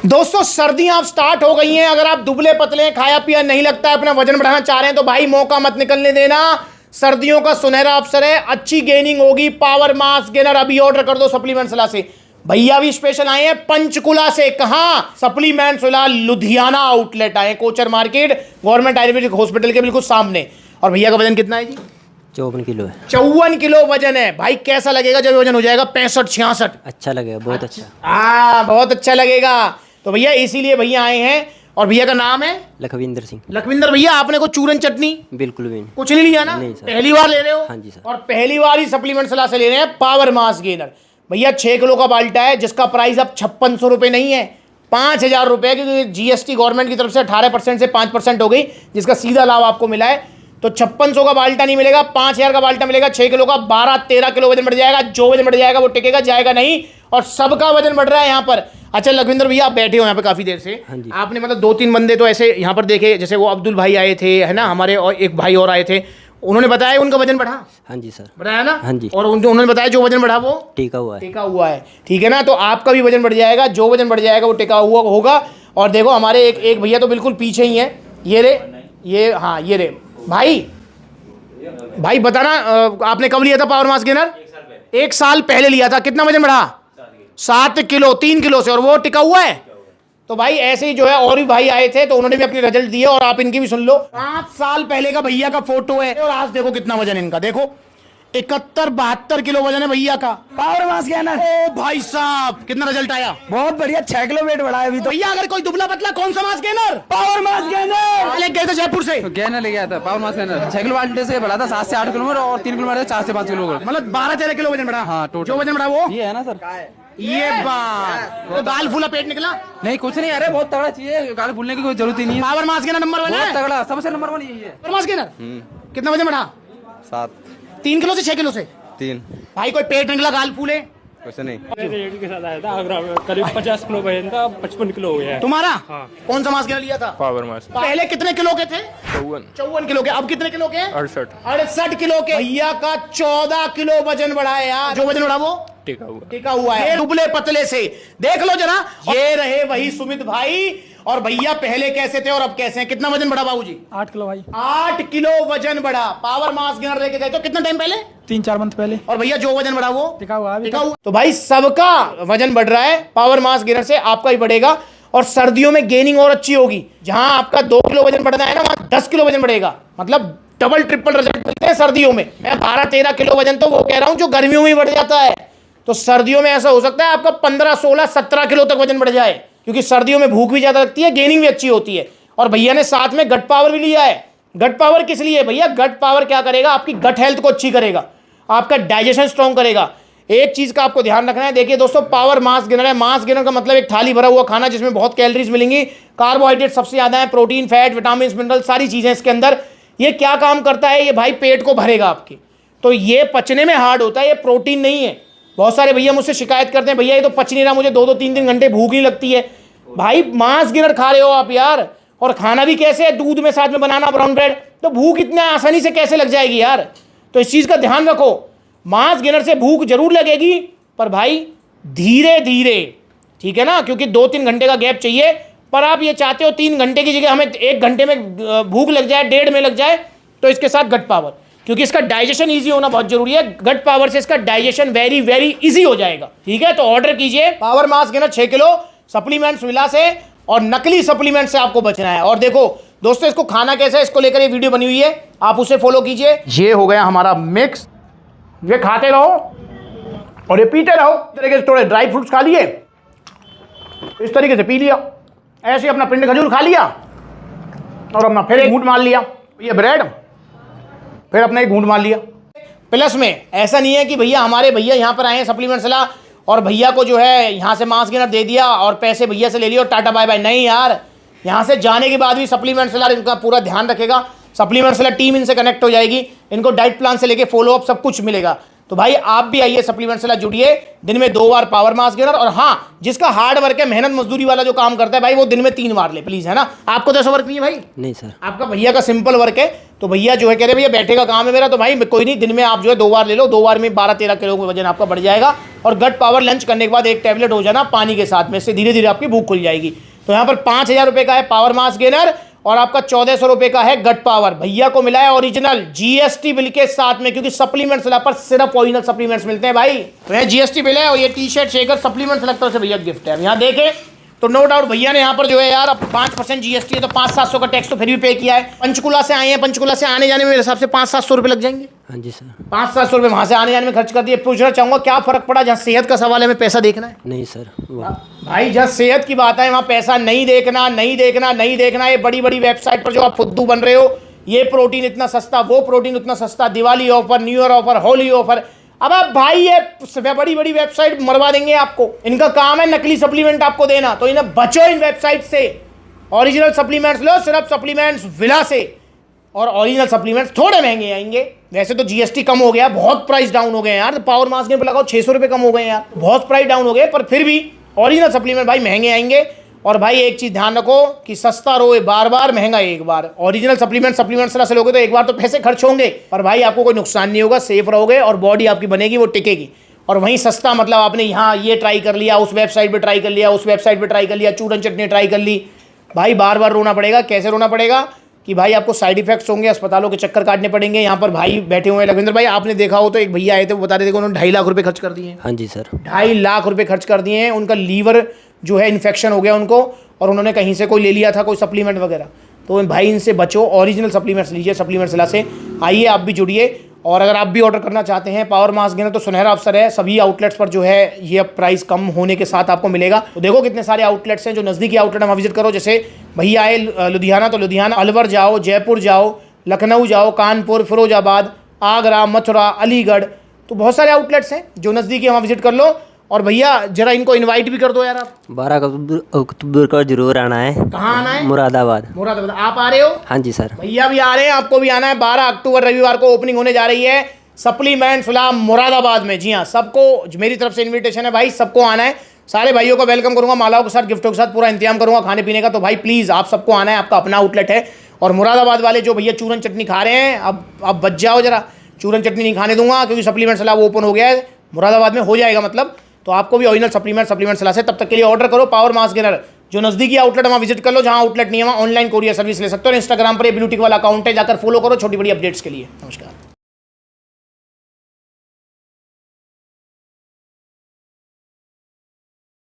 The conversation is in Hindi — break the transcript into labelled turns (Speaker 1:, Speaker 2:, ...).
Speaker 1: दोस्तों सर्दियां अब स्टार्ट हो गई हैं। अगर आप दुबले पतले खाया पिया नहीं लगता है, अपना वजन बढ़ाना चाह रहे हैं तो भाई मौका मत निकलने देना। सर्दियों का सुनहरा अवसर है, अच्छी गेनिंग होगी। पावर मास गेनर अभी ऑर्डर कर दो सप्लीमेंट्स विला से। भैया भी स्पेशल आए हैं पंचकुला से। कहां? सप्लीमेंट्स विला लुधियाना आउटलेट आए, Kochar market government ayurvedic hospital के बिल्कुल सामने। और भैया का वजन कितना है जी?
Speaker 2: 54 किलो है।
Speaker 1: 54 किलो वजन है भाई। कैसा लगेगा जब वजन हो जाएगा 65-66?
Speaker 2: अच्छा लगेगा, बहुत अच्छा।
Speaker 1: हाँ बहुत अच्छा लगेगा। तो भैया इसीलिए भैया आए हैं। और भैया का नाम है
Speaker 2: लखविंदर सिंह।
Speaker 1: लखविंदर भैया, आपने को चूरन चटनी
Speaker 2: बिल्कुल भी
Speaker 1: कुछ नहीं लिया ना?
Speaker 2: नहीं सर।
Speaker 1: पहली बार ले रहे हो?
Speaker 2: हाँ जी सर।
Speaker 1: और पहली बार ही सप्लीमेंट सलाह से ले रहे हैं पावर मास गेनर। भैया 6 किलो का बाल्टा है जिसका प्राइस अब 5600 रुपये नहीं है, 5000 रुपये, क्योंकि जीएसटी गवर्नमेंट की तरफ से 18% से 5% हो गई, जिसका सीधा लाभ आपको मिला है। तो 5600 का बाल्टा नहीं मिलेगा, 5000 का बाल्टा मिलेगा। 6 किलो का 12-13 किलो वजन बढ़ जाएगा। जो वजन बढ़ जाएगा वो टिकेगा, जाएगा नहीं। और सबका वजन बढ़ रहा है यहाँ पर। अच्छा लखविंदर भैया, आप बैठे हो यहाँ पे काफी देर से।
Speaker 2: हाँ जी।
Speaker 1: आपने मतलब 2-3 बंदे तो ऐसे यहाँ पर देखे, जैसे वो अब्दुल भाई आए थे है ना हमारे, और एक भाई और आए थे, उन्होंने बताया उनका वजन बढ़ा।
Speaker 2: हाँ जी सर।
Speaker 1: बढ़ाया ना?
Speaker 2: हाँ जी।
Speaker 1: और उन्होंने बताया जो वजन बढ़ा वो
Speaker 2: टीका हुआ है।
Speaker 1: टिका हुआ है। ठीक है ना? तो आपका भी वजन बढ़ जाएगा। जो वजन बढ़ जाएगा वो टिका हुआ होगा। और देखो हमारे एक भैया तो बिल्कुल पीछे ही है, ये रे, ये हाँ ये रे भाई बताना आपने कब लिया था पावर मास गेनर? 1 साल पहले लिया था। कितना वजन बढ़ा? 7 किलो, 3 किलो से, और वो टिका हुआ है। तो भाई ऐसे ही जो है और भी भाई आए थे तो उन्होंने भी अपने रिजल्ट दिए, और आप इनकी भी सुन लो। 5 साल पहले का भैया का फोटो है, और आज देखो कितना वजन इनका। देखो 71-72 किलो वजन है भैया का।
Speaker 3: Power mass gainer.
Speaker 1: ओ भाई साहब कितना रिजल्ट आया?
Speaker 3: बहुत बढ़िया, 6 किलो वेट बढ़ा है अभी तो।
Speaker 1: भैया अगर कोई दुबला पतला कौन सा mass gainer?
Speaker 3: Power mass gainer
Speaker 1: ले गए थे जयपुर से,
Speaker 4: तो गेनर ले गया था पावर मास गेनर। 6 किलो बाल्टे से बढ़ा था 7 से 8 किलो में, और 3 किलो बढ़ा 4 से 5 किलो।
Speaker 1: मतलब 12-13 किलो वजन बढ़ा।
Speaker 4: हाँ, टोटल।
Speaker 1: जो वजन बढ़ा वो
Speaker 4: ये है ना सर?
Speaker 1: ये बात तो दाल फूला पेट निकला।
Speaker 4: नहीं कुछ नहीं, अरे बहुत तगड़ा चाहिए, गाली भूलने की कोई जरूरत ही नहीं है।
Speaker 1: पावर मास गेनर नंबर 1
Speaker 4: बहुत
Speaker 1: है।
Speaker 4: तगड़ा, सबसे नंबर 1 यही है।
Speaker 1: पावर मास गेनर कितना वजन बढ़ा?
Speaker 4: 7
Speaker 1: 3 किलो से 6 किलो से।
Speaker 4: 3
Speaker 1: भाई कोई पेट निकला, गाल फूले?
Speaker 4: कुछ नहीं।
Speaker 5: रेडी के साथ आया था आगरा में, करीब 50 किलो वजन था, 55 किलो हो गया है।
Speaker 1: तुम्हारा?
Speaker 5: हाँ।
Speaker 1: कौन सा मास गेनर लिया था?
Speaker 5: पावर मास
Speaker 1: पहले कितने किलो के थे?
Speaker 5: 54
Speaker 1: किलो के। अब कितने किलो के?
Speaker 5: 68
Speaker 1: किलो के। भैया का 14 किलो वजन बढ़ा है यार। जो वजन बढ़ा वो
Speaker 5: टिका हुआ।
Speaker 1: टिका हुआ है, दुबले पतले से। देख लो जरा, ये रहे वही सुमित भाई। और भैया पहले कैसे थे और अब कैसे हैं? कितना वजन बढ़ा बाबूजी?
Speaker 3: 8 किलो भाई।
Speaker 1: 8 किलो वजन बढ़ा। पावर मास गेनर लेके गए तो कितना टाइम पहले?
Speaker 3: 3-4 मंथ पहले।
Speaker 1: और भैया जो वजन बढ़ा वो
Speaker 3: टिका हुआ अभी
Speaker 1: टिका हुआ। तो भाई सबका वजन बढ़ रहा है, पावर मास गेनर से आपका ही बढ़ेगा। और सर्दियों में गेनिंग और अच्छी होगी। जहां आपका 2 किलो वजन बढ़ना है ना, वहां 10 किलो वजन बढ़ेगा। मतलब डबल ट्रिपल रिजल्ट मिलते हैं सर्दियों में। मैं 12-13 किलो वजन तो वो कह रहा हूं जो गर्मियों में बढ़ जाता है। तो सर्दियों में ऐसा हो सकता है आपका 15-16-17 किलो तक वजन बढ़ जाए, क्योंकि सर्दियों में भूख भी ज्यादा लगती है, गेनिंग भी अच्छी होती है। और भैया ने साथ में गट पावर भी लिया है। गट पावर किस लिए भैया? गट पावर क्या करेगा? आपकी गट हेल्थ को अच्छी करेगा, आपका डाइजेशन स्ट्रॉन्ग करेगा। एक चीज का आपको ध्यान रखना है। देखिए दोस्तों, पावर मास गेनर है। मास गेनर का मतलब एक थाली भरा हुआ खाना जिसमें बहुत कैलोरीज मिलेंगी, कार्बोहाइड्रेट सबसे ज्यादा है, प्रोटीन, फैट, विटामिन, मिनरल, सारी चीजें इसके अंदर। ये क्या काम करता है? ये भाई पेट को भरेगा आपके। तो ये पचने में हार्ड होता है, ये प्रोटीन नहीं है। बहुत सारे भैया मुझसे शिकायत करते हैं, भैया ये तो पच नहीं रहा, मुझे 2-2, 3-3 घंटे भूख नहीं लगती है। भाई मास गेनर खा रहे हो आप यार, और खाना भी कैसे है? दूध में साथ में बनाना ब्राउन ब्रेड, तो भूख इतना आसानी से कैसे लग जाएगी यार? तो इस चीज का ध्यान रखो। मास गेनर से भूख जरूर लगेगी, पर भाई धीरे धीरे, ठीक है ना? क्योंकि 2-3 घंटे का गैप चाहिए। पर आप ये चाहते हो 3 घंटे की जगह हमें 1 घंटे में भूख लग जाए, 1.5 में लग जाए, तो इसके साथ गट पावर, क्योंकि इसका डाइजेशन इजी होना बहुत जरूरी है। गट पावर से इसका डाइजेशन वेरी वेरी इजी हो जाएगा। ठीक है, तो ऑर्डर कीजिए power mass gainer 6 kilo supplements villa से, और नकली सप्लीमेंट से आपको बचना है। और देखो दोस्तों, इसको खाना कैसा है इसको लेकर ये वीडियो बनी हुई है, आप उसे फॉलो कीजिए। ये हो गया हमारा मिक्स, ये खाते रहो और ये पीते रहो। इस तरीके से थोड़े ड्राई फ्रूट्स खा लिए, इस तरीके से पी लिया, ऐसे अपना पिंड खजूर खा लिया, और अपना फिर एक घूंट मार लिया। ये ब्रेड, फिर अपना एक घूंट मार लिया। प्लस में ऐसा नहीं है कि भैया हमारे भैया यहाँ पर आए हैं सप्लीमेंट सलाह, और भैया को जो है यहाँ से मास गेनर दे दिया और पैसे भैया से ले लिए और टाटा बाय बाय। नहीं यार, यहाँ से जाने के बाद भी सप्लीमेंट सलाह इनका पूरा ध्यान रखेगा। सप्लीमेंट सलाह टीम इनसे कनेक्ट हो जाएगी, इनको डाइट प्लान से लेके फॉलोअप सब कुछ मिलेगा। तो भाई आप भी आइए सप्लीमेंट सलाह, जुड़िए। दिन में 2 बार पावर मास गेनर, और हाँ जिसका हार्ड वर्क है, मेहनत मजदूरी वाला जो काम करता है भाई, वो दिन में 3 बार ले प्लीज, है ना? आपको तो ऐसा वर्क नहीं है भाई?
Speaker 2: नहीं सर।
Speaker 1: आपका भैया का सिंपल वर्क है। तो भैया जो है कह रहे भैया बैठे का काम है मेरा, तो भाई कोई नहीं, दिन में आप जो है 2 बार ले लो। 2 बार में 12-13 किलो का वजन आपका बढ़ जाएगा। और गट पावर लंच करने के बाद एक टैबलेट हो जाना पानी के साथ में, इससे धीरे धीरे आपकी भूख खुल जाएगी। तो यहाँ पर 5,000 रुपये का है पावर मास गेनर और आपका 1,400 रुपये का है गट पावर। भैया को मिला है ओरिजिनल जीएसटी बिल के साथ में, क्योंकि सप्लीमेंट्स पर सिर्फ ओरिजिनल सप्लीमेंट्स मिलते हैं भाई। तो यहाँ जीएसटी बिल है और ये टी शर्ट शेकर सप्लीमेंट्स लगता है भैया गिफ्ट है। यहाँ देखें तो नो डाउट भैया ने यहाँ पर जो है यार अब 5% जीएसटी है तो 500-700 का टैक्स तो फिर भी पे किया है। पंचकुला से आए हैं, पंचकुला से आने जाने में मेरे हिसाब से 500-700 रुपये लग जाएंगे।
Speaker 2: हाँ जी सर।
Speaker 1: 500-700 रुपये वहाँ से आने जाने में खर्च कर दिए। पूछना चाहूँगा क्या फ़र्क पड़ा? जहाँ सेहत का सवाल है हमें पैसा देखना है
Speaker 2: नहीं सर, वो
Speaker 1: भाई, जहाँ सेहत की बात है वहाँ पैसा नहीं देखना, नहीं देखना, नहीं देखना। ये बड़ी बड़ी वेबसाइट पर जो आप फुद्दू बन रहे हो, ये प्रोटीन इतना सस्ता, वो प्रोटीन उतना सस्ता, Diwali offer, new year offer, Holi offer. अब आप भाई ये बड़ी बड़ी वेबसाइट मरवा देंगे आपको। इनका काम है नकली सप्लीमेंट आपको देना, तो इन्हें बचो इन वेबसाइट से। ओरिजिनल सप्लीमेंट्स लो, सिर्फ सप्लीमेंट्स विला से। और ओरिजिनल सप्लीमेंट्स थोड़े महंगे आएंगे। वैसे तो जीएसटी कम हो गया, बहुत प्राइस डाउन हो गए यार। तो पावर मास गेन पर लगाओ 600 रुपये कम हो गए यार, बहुत प्राइस डाउन हो गए। पर फिर भी ओरिजिनल सप्लीमेंट भाई महंगे आएंगे। और भाई एक चीज़ ध्यान रखो कि सस्ता रोए बार बार, महंगा एक बार। ओरिजिनल सप्लीमेंट से लोगे तो एक बार तो पैसे खर्च होंगे, पर भाई आपको कोई नुकसान नहीं होगा, सेफ रहोगे और बॉडी आपकी बनेगी, वो टिकेगी। और वहीं सस्ता मतलब आपने यहाँ ये ट्राई कर लिया, उस वेबसाइट पे ट्राई कर लिया, उस वेबसाइट पे ट्राई कर लिया, चूरन चटनी ट्राई कर ली, भाई बार बार रोना पड़ेगा। कैसे रोना पड़ेगा कि भाई आपको साइड इफेक्ट्स होंगे, अस्पतालों के चक्कर काटने पड़ेंगे। यहाँ पर भाई बैठे हुए हैं लखविंदर भाई, आपने देखा हो तो एक भैया आए थे, वो बता रहे थे कि उन्होंने 2.5 लाख रुपये खर्च कर दिए हैं।
Speaker 2: हाँ जी सर।
Speaker 1: 2.5 लाख रुपये खर्च कर दिए हैं। उनका लीवर जो है इन्फेक्शन हो गया उनको, और उन्होंने कहीं से कोई ले लिया था कोई सप्लीमेंट वगैरह। तो भाई इनसे बचो, ओरिजिनल सप्लीमेंट्स लीजिए सप्लीमेंट्स ला से। आइए आप भी जुड़िए, और अगर आप भी ऑर्डर करना चाहते हैं पावर मास गेनर तो सुनहरा अवसर है। सभी आउटलेट्स पर जो है ये प्राइस कम होने के साथ आपको मिलेगा। तो देखो कितने सारे आउटलेट्स हैं, जो नज़दीकी आउटलेट हम विजिट करो। जैसे भैया आए लुधियाना तो लुधियाना, अलवर जाओ, जयपुर जाओ, लखनऊ जाओ, कानपुर, फिरोजाबाद, आगरा, मथुरा, अलीगढ़, तो बहुत सारे आउटलेट्स हैं जो नज़दीकी वहाँ विजिट कर लो। और भैया जरा इनको इनवाइट भी कर दो यार आप।
Speaker 2: 12 अक्टूबर को जरूर आना है।
Speaker 1: कहाँ आना है?
Speaker 2: मुरादाबाद।
Speaker 1: मुरादाबाद। आप आ रहे हो?
Speaker 2: हाँ जी सर।
Speaker 1: भैया भी आ रहे हैं, आपको भी आना है। 12 अक्टूबर रविवार को ओपनिंग होने जा रही है सप्लीमेंट फिलहाल मुरादाबाद में। जी हाँ, सबको मेरी तरफ से इन्विटेशन है भाई, सबको आना है। सारे भाइयों को वेलकम करूंगा, मालाओं के साथ, गिफ्टों के साथ पूरा इंतजाम करूंगा खाने पीने का। तो भाई प्लीज़ आप सबको आना है, आपका अपना आउटलेट है। और मुरादाबाद वाले जो भैया चूरन चटनी खा रहे हैं, अब बच जाओ जरा, चूरन चटनी नहीं खाने दूंगा, क्योंकि सप्लीमेंट सलाह ओपन हो गया है मुरादाबाद में, हो जाएगा मतलब। तो आपको भी ओरिजिनल सप्लीमेंट सलाह से तब तक के लिए ऑर्डर करो पावर मास गेनर। जो नज़दीकी आउटलेट वहाँ विजिट कर लो, जहाँ आउटलेट नहीं है वहाँ ऑनलाइन कोरियर सर्विस ले सकते हो। और इंस्टाग्राम पर ये ब्लूटिक वाला अकाउंट है, जाकर फॉलो करो छोटी बड़ी अपडेट्स के लिए। नमस्कार।